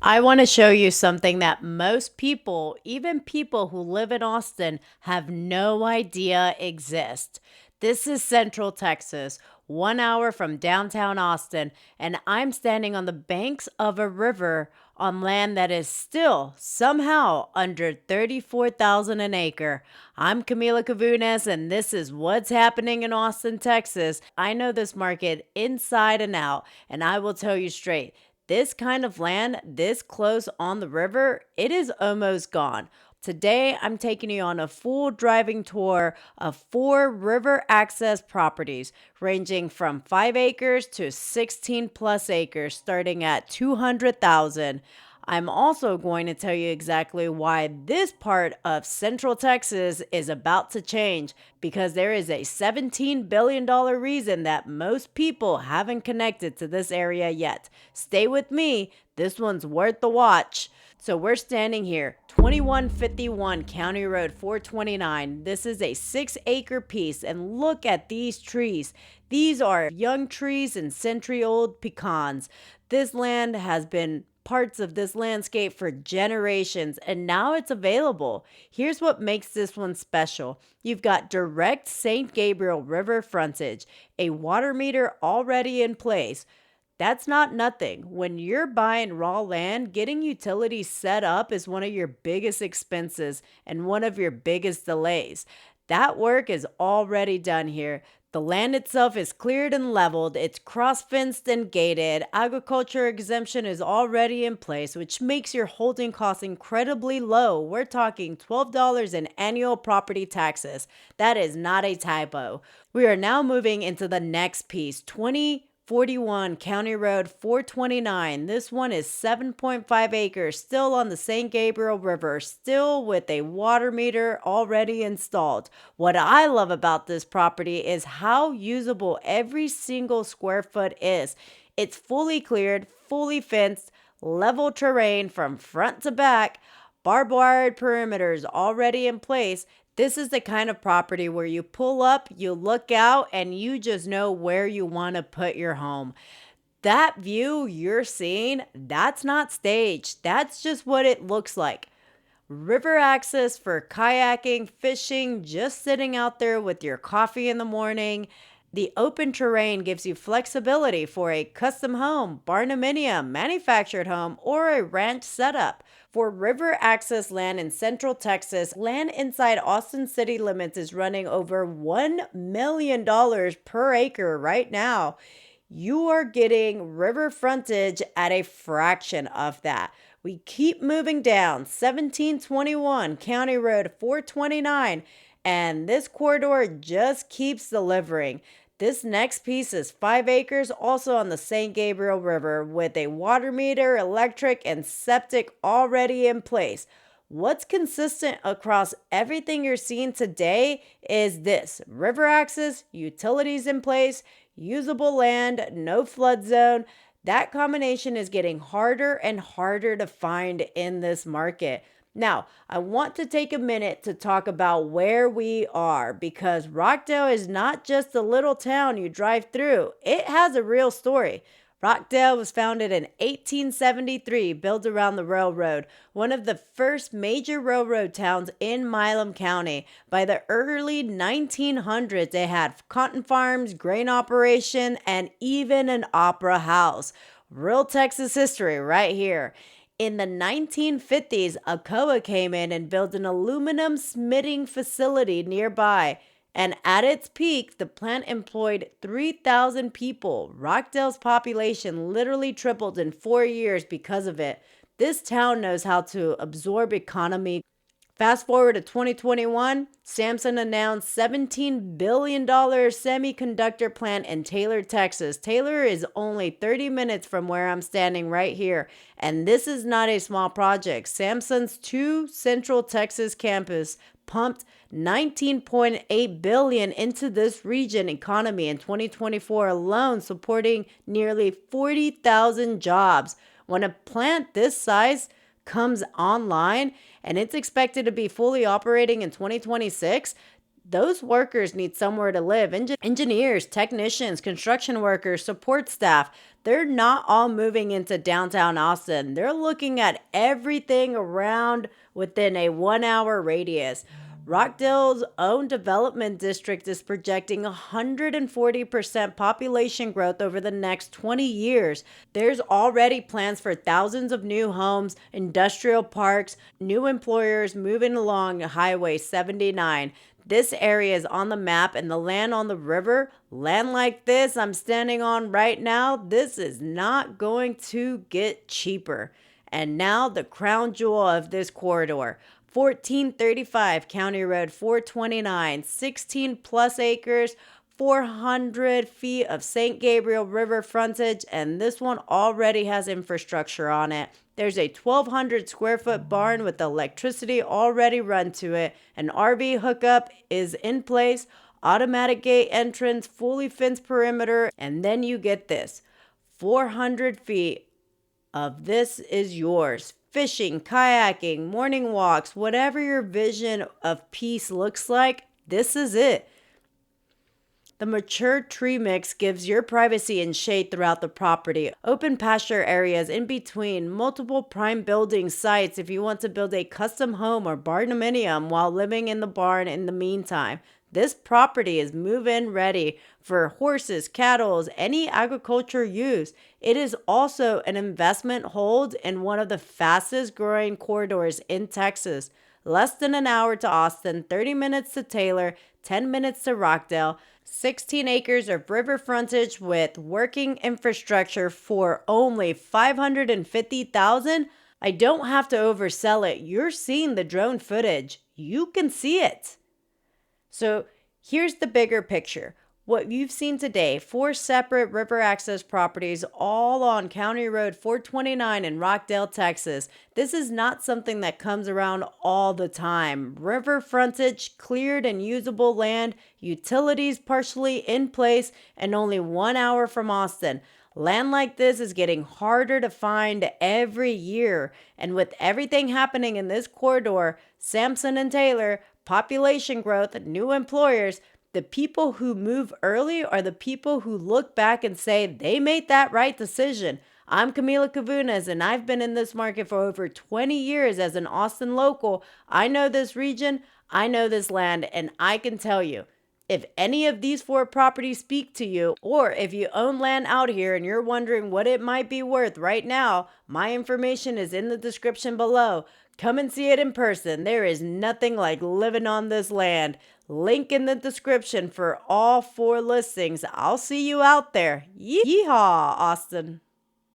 I want to show you something that most people, even people who live in Austin, have no idea exists. This is Central Texas, 1 hour from downtown Austin, and I'm standing on the banks of a river on land that is still somehow under 34,000 an acre. I'm Camila Cavounis, and this is what's happening in Austin, Texas. I know this market inside and out, and I will tell you straight. This kind of land, this close on the river, it is almost gone. Today, I'm taking you on a full driving tour of 4 river access properties, ranging from 5 acres to 16 plus acres, starting at 200,000. I'm also going to tell you exactly why this part of Central Texas is about to change, because there is a $17 billion reason that most people haven't connected to this area yet. Stay with me, this one's worth the watch. So we're standing here, 2151 County Road 429. This is a 6-acre piece, and look at these trees. These are young trees and century-old pecans. This land has been parts of this landscape for generations, and now it's available. Here's what makes this one special. You've got direct San Gabriel River frontage, a water meter already in place. That's not nothing. When you're buying raw land, getting utilities set up is one of your biggest expenses and one of your biggest delays. That work is already done here. The land itself is cleared and leveled, it's cross-fenced and gated. Agriculture exemption is already in place, which makes your holding costs incredibly low. We're talking $12 in annual property taxes. That is not a typo. We are now moving into the next piece, 2041 County Road 429. This one is 7.5 acres, still on the San Gabriel River, still with a water meter already installed. What I love about this property is how usable every single square foot is. It's fully cleared, fully fenced, level terrain from front to back, barbed wired perimeters already in place. This is the kind of property where you pull up, you look out, and you just know where you want to put your home. That view you're seeing, that's not staged. That's just what it looks like. River access for kayaking, fishing, just sitting out there with your coffee in the morning. The open terrain gives you flexibility for a custom home, barndominium, manufactured home, or a ranch setup. For river access land in Central Texas, land inside Austin city limits is running over $1 million per acre right now. You are getting river frontage at a fraction of that. We keep moving down 1721 County Road 429, and this corridor just keeps delivering. This next piece is 5 acres, also on the San Gabriel River, with a water meter, electric, and septic already in place. What's consistent across everything you're seeing today is this: river access, utilities in place, usable land, no flood zone. That combination is getting harder and harder to find in this market. Now, I want to take a minute to talk about where we are, because Rockdale is not just a little town you drive through. It has a real story. Rockdale was founded in 1873, built around the railroad, one of the first major railroad towns in Milam County. By the early 1900s, they had cotton farms, grain operation, and even an opera house. Real Texas history right here. In the 1950s, Alcoa came in and built an aluminum smithing facility nearby. And at its peak, the plant employed 3,000 people. Rockdale's population literally tripled in 4 years because of it. This town knows how to absorb economy. Fast forward to 2021, Samsung announced $17 billion semiconductor plant in Taylor, Texas. Taylor is only 30 minutes from where I'm standing right here. And this is not a small project. Samsung's 2 Central Texas campus pumped $19.8 billion into this region economy in 2024 alone, supporting nearly 40,000 jobs. When a plant this size comes online and it's expected to be fully operating in 2026, Those workers need somewhere to live. Engineers, technicians, construction workers, support staff, they're not all moving into downtown Austin. They're looking at everything around within a 1 hour radius. Rockdale's own development district is projecting 140% population growth over the next 20 years. There's already plans for thousands of new homes, industrial parks, new employers moving along Highway 79. This area is on the map, and the land on the river, land like this I'm standing on right now, this is not going to get cheaper. And now the crown jewel of this corridor. 1435 County Road 429, 16 plus acres, 400 feet of San Gabriel River frontage, and this one already has infrastructure on it. There's a 1,200 square foot barn with electricity already run to it. An RV hookup is in place, automatic gate entrance, fully fenced perimeter, and then you get this 400 feet of this is yours. Fishing, kayaking, morning walks, whatever your vision of peace looks like, this is it. The mature tree mix gives your privacy and shade throughout the property. Open pasture areas in between, multiple prime building sites if you want to build a custom home or barndominium while living in the barn in the meantime. This property is move-in ready for horses, cattle, any agriculture use. It is also an investment hold in one of the fastest growing corridors in Texas. Less than an hour to Austin, 30 minutes to Taylor, 10 minutes to Rockdale, 16 acres of river frontage with working infrastructure for only $550,000. I don't have to oversell it. You're seeing the drone footage. You can see it. So here's the bigger picture. What you've seen today, 4 separate river access properties all on County Road 429 in Rockdale, Texas. This is not something that comes around all the time. River frontage, cleared and usable land, utilities partially in place, and only 1 hour from Austin. Land like this is getting harder to find every year. And with everything happening in this corridor, Sampson and Taylor, population growth, new employers, the people who move early are the people who look back and say they made that right decision. I'm Camila Cavounis, and I've been in this market for over 20 years as an Austin local. I know this region, I know this land, and I can tell you, if any of these 4 properties speak to you, or if you own land out here and you're wondering what it might be worth right now, my information is in the description below. Come and see it in person. There is nothing like living on this land. Link in the description for all 4 listings. I'll see you out there. Yeehaw, Austin.